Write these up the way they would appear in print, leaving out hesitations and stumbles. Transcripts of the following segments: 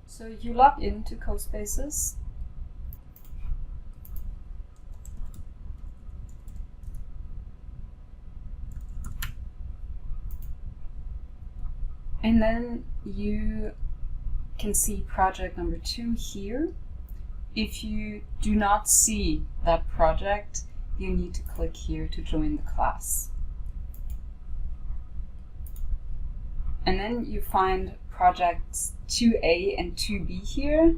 So you log into CoSpaces. And then you can see project number 2 here. If you do not see that project, you need to click here to join the class. And then you find projects 2A and 2B here.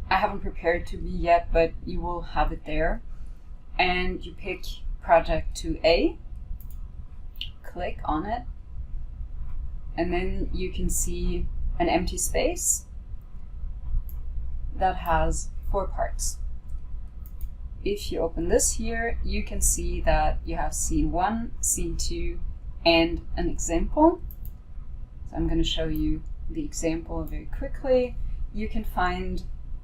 I haven't prepared 2B yet, but you will have it there. And you pick project 2A, click on it, and then you can see an empty space that has 4 parts. If you open this here, you can see that you have scene 1, scene 2, and an example. So I'm going to show you the example very quickly. You can find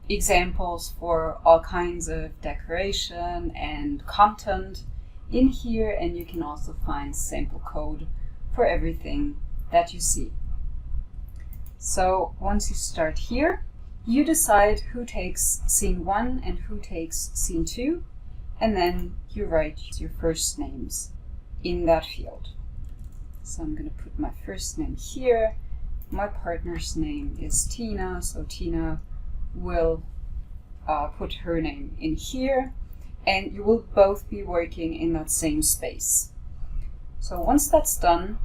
examples for all kinds of decoration and content in here, and you can also find sample code for everything that you see. So once you start here, you decide who takes scene 1 and who takes scene 2, and then you write your first names in that field. So I'm going to put my first name here. My partner's name is Tina, so Tina will put her name in here, and you will both be working in that same space. So once that's done,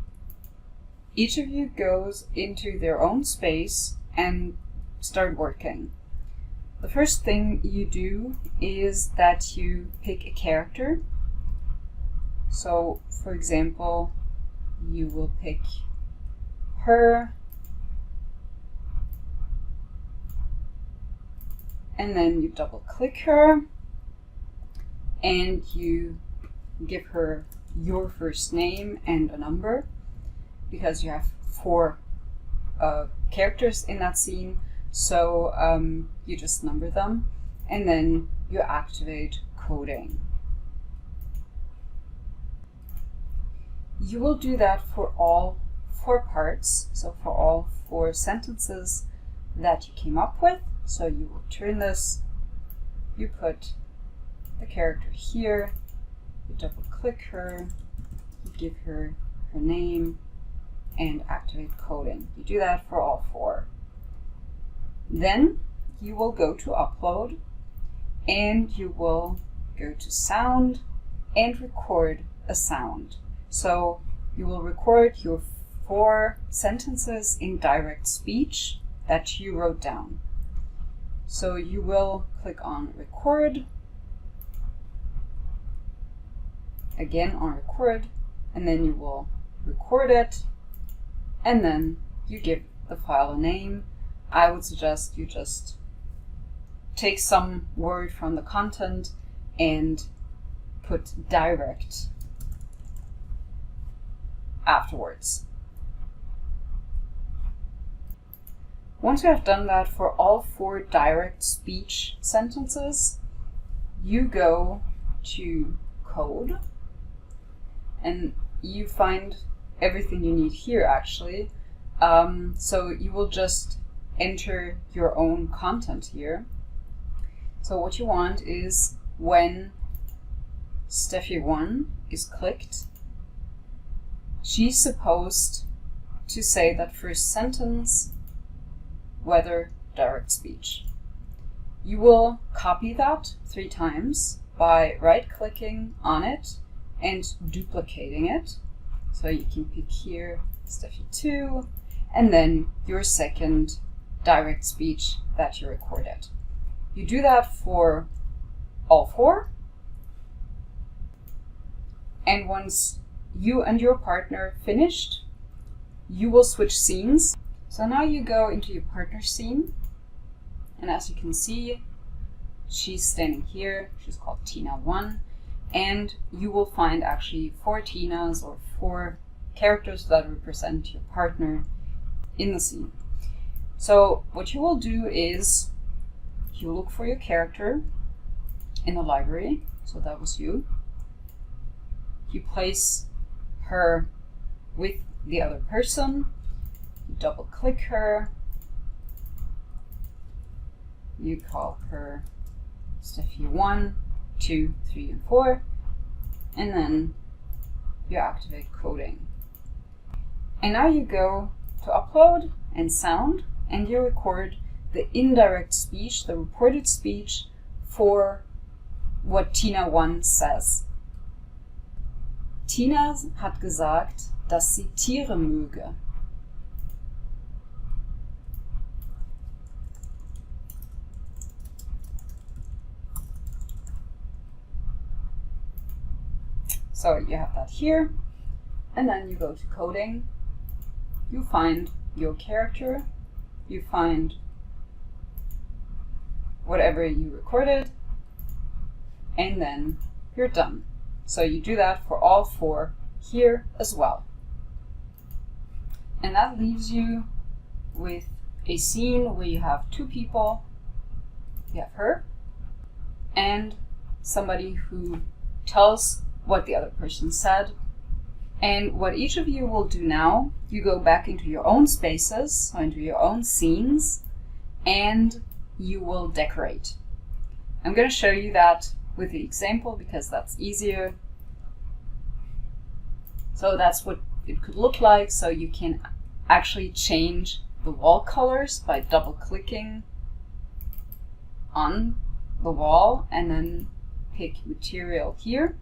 each of you goes into their own space and start working. The first thing you do is that you pick a character. So, for example, you will pick her, and then you double click her and you give her your first name and a number, because you have 4 characters in that scene. So you just number them, and then you activate coding. You will do that for all 4 parts, so for all 4 sentences that you came up with. So you will turn this, you put the character here, you double click her, you give her her name, and activate coding. You do that for all 4. Then you will go to upload, and you will go to sound and record a sound. So you will record your 4 sentences in direct speech that you wrote down. So you will click on record, again on record, and then you will record it, and then you give the file a name. I would suggest you just take some word from the content and put direct afterwards. Once you have done that for all 4 direct speech sentences, you go to code, and you find everything you need here actually. So you will just enter your own content here. So what you want is when Steffi 1 is clicked, she's supposed to say that first sentence, whether direct speech. You will copy that 3 times by right-clicking on it and duplicating it. So you can pick here Steffi 2, and then your second direct speech that you recorded. You do that for all 4. And once you and your partner finished, you will switch scenes. So now you go into your partner scene, and as you can see, she's standing here. She's called Tina 1, and you will find actually 4 Tinas or 4 characters that represent your partner in the scene. So what you will do is you look for your character in the library. So that was you. You place her with the other person. You double click her, you call her Steffi 1, 2, 3, and 4, and then you activate coding. And now you go to upload and sound, and you record the indirect speech, the reported speech for what Tina 1 says. Tina hat gesagt, dass sie Tiere möge. So you have that here, and then you go to coding, you find your character, you find whatever you recorded, and then you're done. So you do that for all 4 here as well. And that leaves you with a scene where you have 2 people. You have her and somebody who tells what the other person said. And what each of you will do now, you go back into your own spaces, or into your own scenes, and you will decorate. I'm going to show you that with the example because that's easier. So that's what it could look like. So you can actually change the wall colors by double clicking on the wall and then pick material here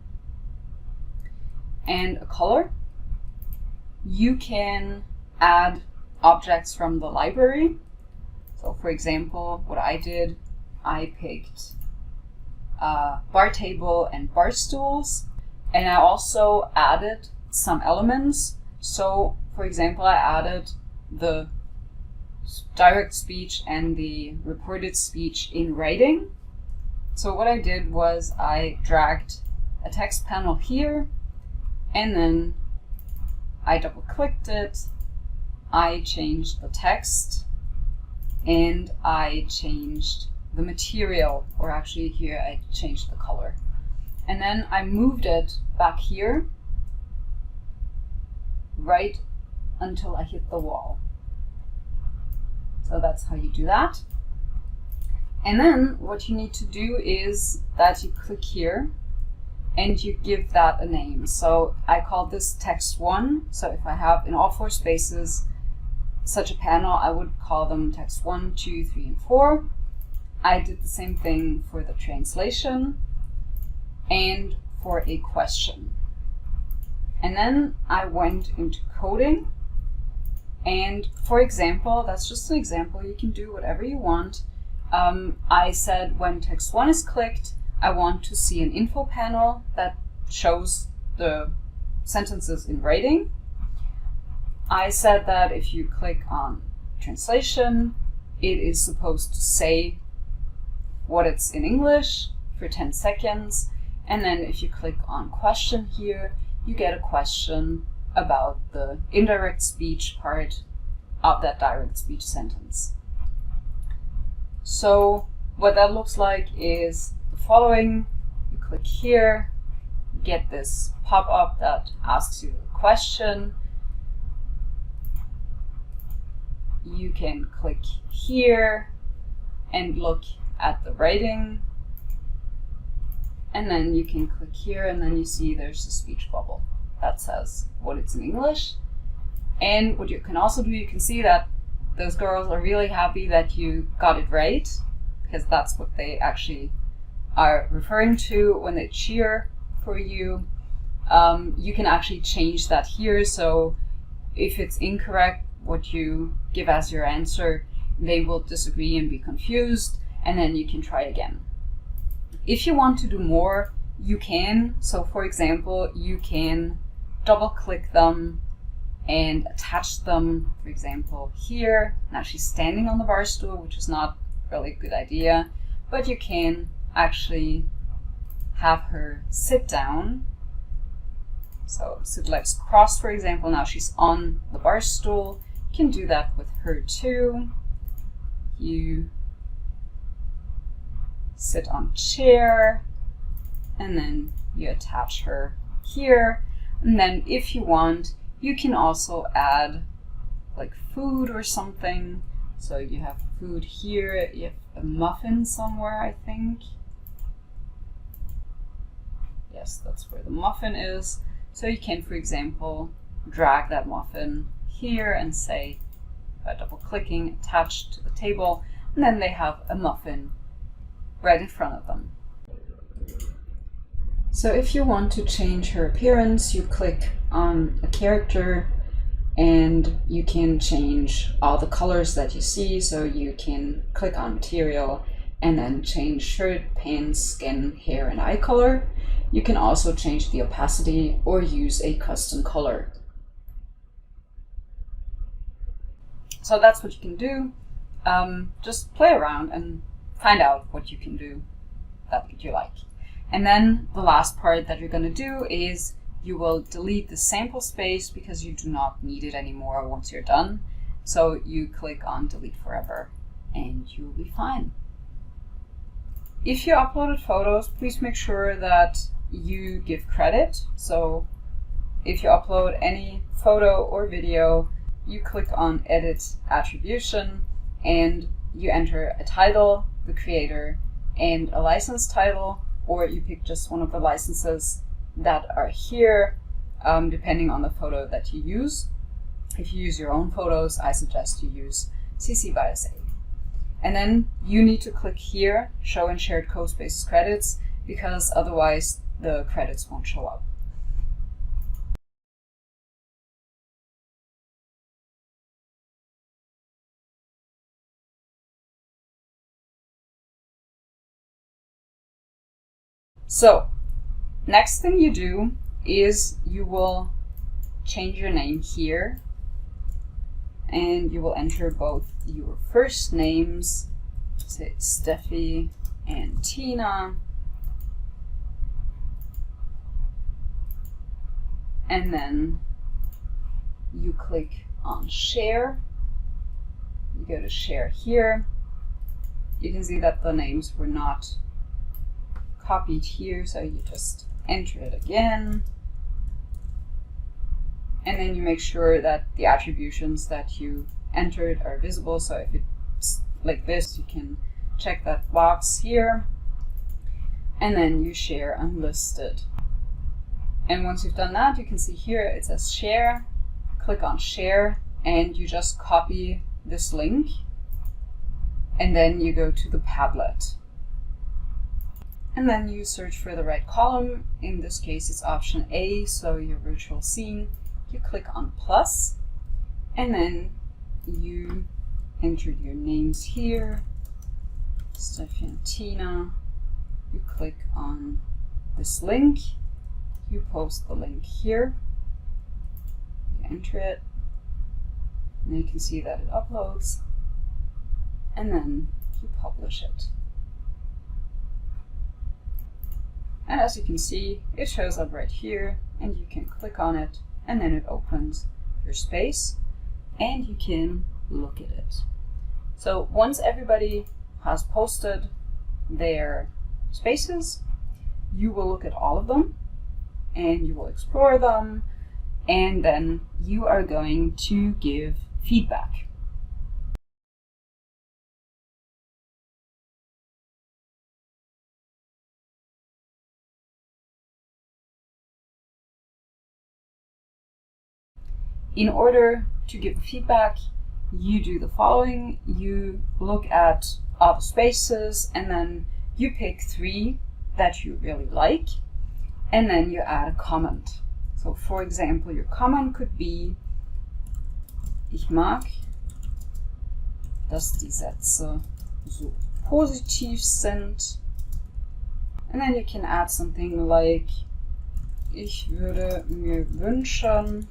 and a color. You can add objects from the library. So for example, what I did, I picked a bar table and bar stools, and I also added some elements. So for example, I added the direct speech and the reported speech in writing. So what I did was I dragged a text panel here, and then I double clicked it, I changed the text, and I changed the material, or actually here I changed the color. And then I moved it back here right until I hit the wall. So that's how you do that. And then what you need to do is that you click here and you give that a name. So I call this text 1. So if I have in all 4 spaces such a panel, I would call them text 1, 2, 3, and 4. I did the same thing for the translation and for a question. And then I went into coding. And for example, that's just an example, you can do whatever you want. I said when text 1 is clicked, I want to see an info panel that shows the sentences in writing. I said that if you click on translation, it is supposed to say what it's in English for 10 seconds. And then if you click on question here, you get a question about the indirect speech part of that direct speech sentence. So what that looks like is the following. You click here, you get this pop-up that asks you a question. You can click here and look at the writing. And then you can click here and then you see there's a speech bubble that says what it's in English. And what you can also do, you can see that those girls are really happy that you got it right, because that's what they actually are referring to when they cheer for you. You can actually change that here. So if it's incorrect, what you give as your answer, they will disagree and be confused, and then you can try again. If you want to do more, you can. So for example, you can double click them and attach them, for example, here. Now she's standing on the bar stool, which is not really a good idea, but you can actually have her sit down. So sit legs crossed, for example. Now she's on the bar stool. You can do that with her too. You sit on chair, and then you attach her here. And then if you want, you can also add like food or something. So you have food here, you have a muffin somewhere, I think. Yes, that's where the muffin is. So you can, for example, drag that muffin here and say, by double clicking, attach to the table, and then they have a muffin right in front of them. So if you want to change her appearance, you click on a character and you can change all the colors that you see. So you can click on material and then change shirt, pants, skin, hair, and eye color. You can also change the opacity or use a custom color. So that's what you can do. Just play around and find out what you can do that you like. And then the last part that you're going to do is you will delete the sample space because you do not need it anymore once you're done. So you click on delete forever and you'll be fine. If you uploaded photos, please make sure that you give credit. So if you upload any photo or video, you click on edit attribution and you enter a title, the creator, and a license title, or you pick just one of the licenses that are here, depending on the photo that you use. If you use your own photos, I suggest you use CC by SA. And then you need to click here, show in shared CoSpaces credits, because otherwise the credits won't show up. So, next thing you do is you will change your name here and you will enter both your first names, say Steffi and Tina, and then you click on share. You go to share here. You can see that the names were not copied here, so you just enter it again. And then you make sure that the attributions that you entered are visible. So if it's like this, you can check that box here. And then you share unlisted. And once you've done that, you can see here it says share. Click on share and you just copy this link. And then you go to the Padlet. And then you search for the right column. In this case, it's option A, so your virtual scene. You click on plus, and then you enter your names here, Steffi and Tina. You click on this link. You post the link here. You enter it, and you can see that it uploads, and then you publish it. And as you can see, it shows up right here, and you can click on it, and then it opens your space, and you can look at it. So once everybody has posted their spaces, you will look at all of them, and you will explore them, and then you are going to give feedback. In order to give feedback, you do the following. You look at all the spaces and then you pick 3 that you really like, and then you add a comment. So for example, your comment could be, ich mag, dass die Sätze so positiv sind. And then you can add something like, ich würde mir wünschen,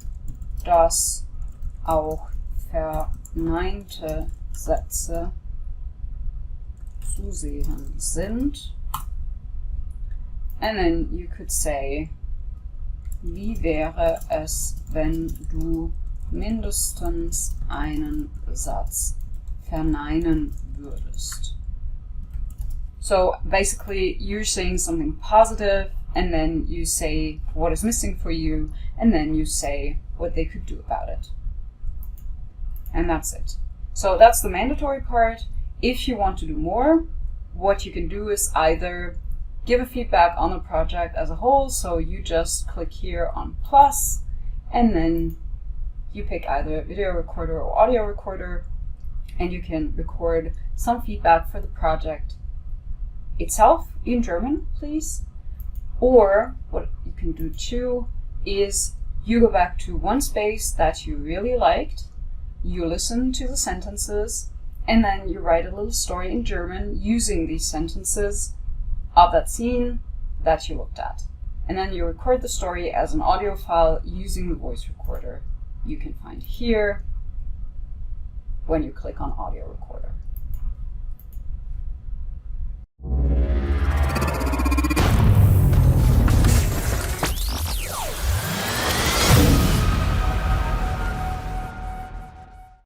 dass auch verneinte Sätze zu sehen sind. And then you could say, wie wäre es, wenn du mindestens einen Satz verneinen würdest? So basically you're saying something positive, and then you say what is missing for you, and then you say what they could do about it. And that's it. So that's the mandatory part. If you want to do more, what you can do is either give a feedback on the project as a whole. So you just click here on plus, and then you pick either a video recorder or audio recorder, and you can record some feedback for the project itself in German, please. Or what you can do too is you go back to one space that you really liked, you listen to the sentences, and then you write a little story in German using these sentences of that scene that you looked at. And then you record the story as an audio file using the voice recorder you can find here when you click on audio recorder.